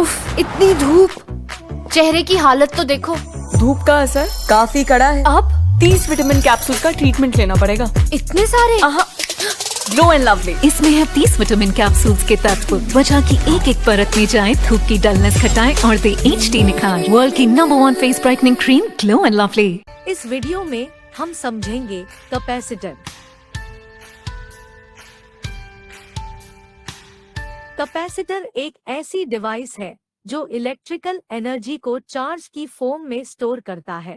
उफ, इतनी धूप, चेहरे की हालत तो देखो। धूप का असर काफी कड़ा है। अब 30 विटामिन कैप्सूल का ट्रीटमेंट लेना पड़ेगा। इतने सारे? Glow and lovely. इसमें है 30 विटामिन कैप्सूल्स के तत्व, त्वचा की एक एक परत में जाए, धूप की डलनेस घटाए और दे HD निखार। वर्ल्ड की number 1 face brightening cream glow and lovely. इस वीडियो में हम समझेंगे कैपेसिटर। कैपेसिटर एक ऐसी डिवाइस है जो इलेक्ट्रिकल एनर्जी को चार्ज की फॉर्म में स्टोर करता है।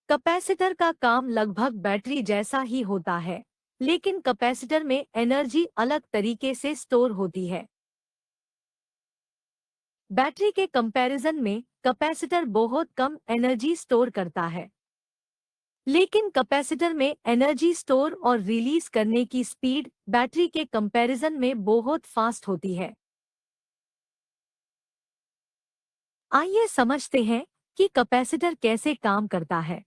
कैपेसिटर का काम लगभग बैटरी जैसा ही होता है, लेकिन कैपेसिटर में एनर्जी अलग तरीके से स्टोर होती है। बैटरी के कंपैरिजन में कैपेसिटर बहुत कम एनर्जी स्टोर करता है, लेकिन कैपेसिटर में एनर्जी स्टोर और रिलीज करने की स्पीड बैटरी के कंपैरिजन में बहुत फास्ट होती है। आइए समझते हैं कि कैपेसिटर कैसे काम करता है।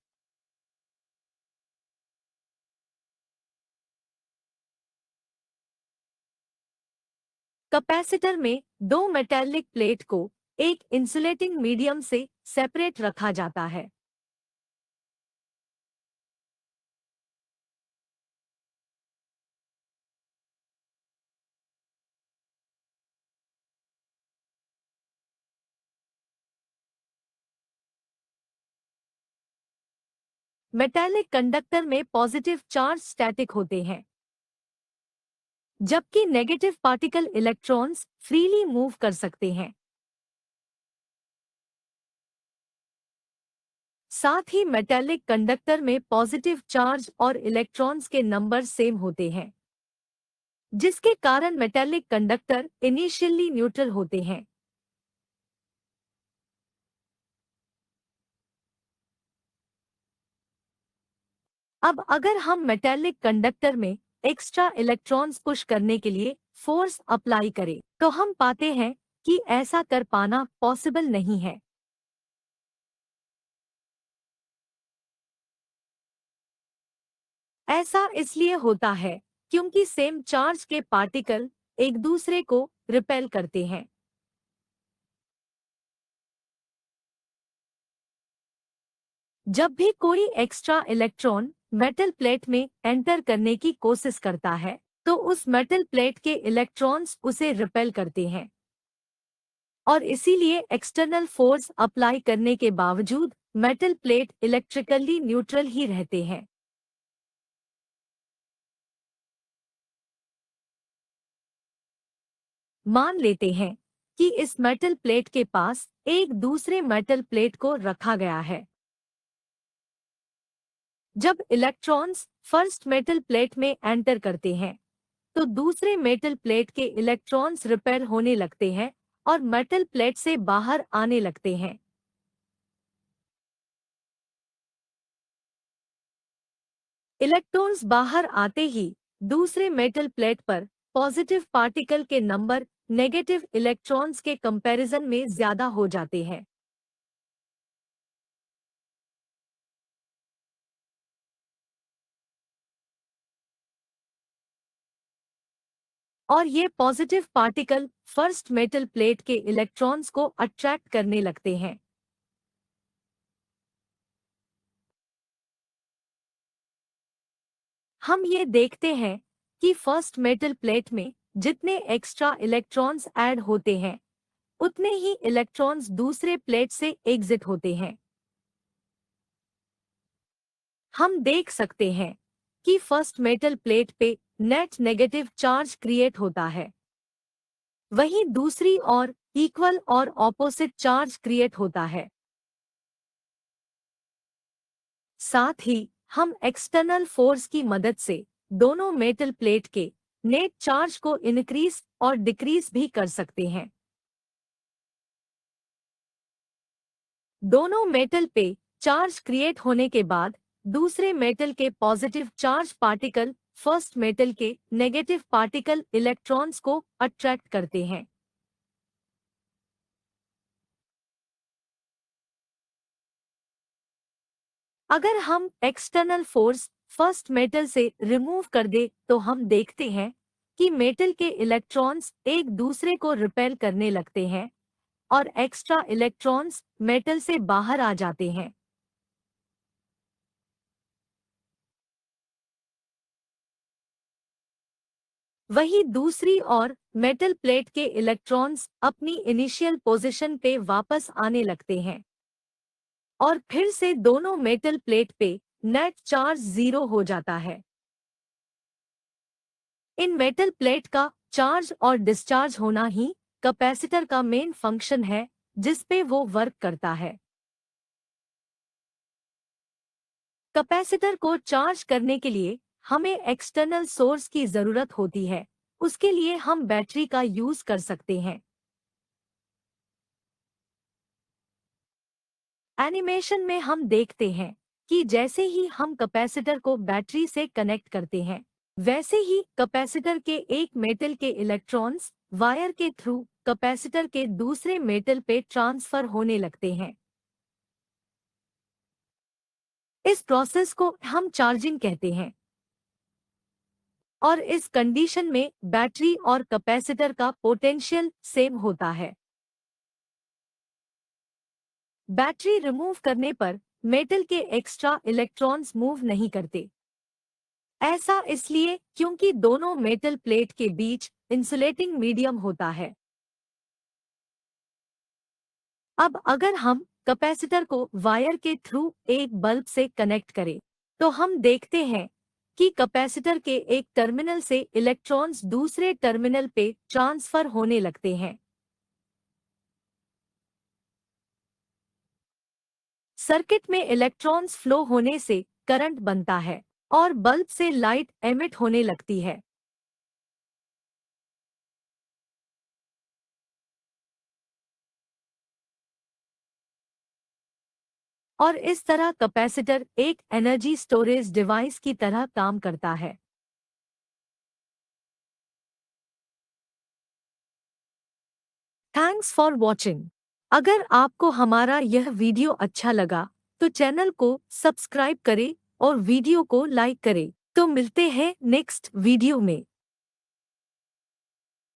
कैपेसिटर में दो मेटालिक प्लेट को एक इंसुलेटिंग मीडियम से सेपरेट रखा जाता है। मेटालिक कंडक्टर में पॉजिटिव चार्ज स्टैटिक होते हैं, जबकि negative particle electrons freely move कर सकते हैं। साथ ही मेटालिक कंडक्टर में पॉजिटिव चार्ज और इलेक्ट्रॉन्स के नंबर सेम होते हैं, जिसके कारण मेटालिक कंडक्टर इनिशियली न्यूट्रल होते हैं। अब अगर हम मेटालिक कंडक्टर में एक्स्ट्रा इलेक्ट्रॉन्स पुश करने के लिए फोर्स अप्लाई करें, तो हम पाते हैं कि ऐसा कर पाना पॉसिबल नहीं है। ऐसा इसलिए होता है क्योंकि सेम चार्ज के पार्टिकल एक दूसरे को रिपेल करते हैं। जब भी कोई एक्स्ट्रा इलेक्ट्रॉन मेटल प्लेट में एंटर करने की कोशिश करता है, तो उस मेटल प्लेट के इलेक्ट्रॉन्स उसे रिपेल करते हैं, और इसीलिए एक्सटर्नल फोर्स अप्लाई करने के बावजूद मेटल प्लेट इलेक्ट्रिकली न्यूट्रल ही रहते हैं। मान लेते हैं कि इस मेटल प्लेट के पास एक दूसरे मेटल प्लेट को रखा गया है। जब इलेक्ट्रॉन्स फर्स्ट मेटल प्लेट में एंटर करते हैं, तो दूसरे मेटल प्लेट के इलेक्ट्रॉन्स रिपेल होने लगते हैं और मेटल प्लेट से बाहर आने लगते हैं। इलेक्ट्रॉन्स बाहर आते ही दूसरे मेटल प्लेट पर पॉजिटिव पार्टिकल के नंबर नेगेटिव इलेक्ट्रॉन्स के कंपैरिजन में ज्यादा हो जाते हैं। और ये positive particle first metal plate के इलेक्ट्रॉन्स को अट्रैक्ट करने लगते हैं। हम ये देखते हैं कि फर्स्ट मेटल प्लेट में जितने एक्स्ट्रा इलेक्ट्रॉन्स ऐड होते हैं, उतने ही इलेक्ट्रॉन्स दूसरे प्लेट से एग्जिट होते हैं। हम देख सकते हैं कि फर्स्ट मेटल प्लेट पे नेट नेगेटिव चार्ज क्रिएट होता है, वहीं दूसरी ओर इक्वल और ऑपोजिट चार्ज क्रिएट होता है। साथ ही हम एक्सटर्नल फोर्स की मदद से दोनों मेटल प्लेट के नेट चार्ज को इंक्रीज और डिक्रीज भी कर सकते हैं। दोनों मेटल पे चार्ज क्रिएट होने के बाद दूसरे मेटल के positive charge particle first metal के नेगेटिव पार्टिकल इलेक्ट्रॉन्स को अट्रैक्ट करते हैं। अगर हम एक्सटर्नल फोर्स फर्स्ट मेटल से रिमूव कर दे, तो हम देखते हैं कि मेटल के इलेक्ट्रॉन्स एक दूसरे को रिपेल करने लगते हैं और एक्स्ट्रा इलेक्ट्रॉन्स मेटल से बाहर आ जाते हैं। वहीं दूसरी ओर मेटल प्लेट के इलेक्ट्रॉन्स अपनी इनिशियल पोजीशन पे वापस आने लगते हैं और फिर से दोनों मेटल प्लेट पे नेट चार्ज 0 हो जाता है। इन मेटल प्लेट का चार्ज और डिस्चार्ज होना ही कैपेसिटर का मेन फंक्शन है जिस पे वो वर्क करता है। कैपेसिटर को चार्ज करने के लिए हमें एक्सटर्नल सोर्स की जरूरत होती है। उसके लिए हम बैटरी का यूज कर सकते हैं। एनिमेशन में हम देखते हैं कि जैसे ही हम कैपेसिटर को बैटरी से कनेक्ट करते हैं, वैसे ही कैपेसिटर के एक मेटल के इलेक्ट्रॉन्स वायर के थ्रू कैपेसिटर के दूसरे मेटल पे ट्रांसफर होने लगते हैं। इस प्रोसेस को हम चार्जिंग कहते हैं और इस कंडीशन में बैटरी और कैपेसिटर का पोटेंशियल सेम होता है। बैटरी रिमूव करने पर मेटल के एक्स्ट्रा इलेक्ट्रॉन्स मूव नहीं करते। ऐसा इसलिए क्योंकि दोनों मेटल प्लेट के बीच इंसुलेटिंग मीडियम होता है। अब अगर हम कैपेसिटर को वायर के थ्रू एक बल्ब से कनेक्ट करें, तो हम देखते हैं कि कैपेसिटर के एक टर्मिनल से इलेक्ट्रॉन्स दूसरे टर्मिनल पे ट्रांसफर होने लगते हैं। सर्किट में इलेक्ट्रॉन्स फ्लो होने से करंट बनता है और बल्ब से लाइट एमिट होने लगती है। और इस तरह कैपेसिटर एक एनर्जी स्टोरेज डिवाइस की तरह काम करता है। Thanks for watching. अगर आपको हमारा यह वीडियो अच्छा लगा तो चैनल को सब्सक्राइब करें और वीडियो को लाइक करें। तो मिलते हैं नेक्स्ट वीडियो में।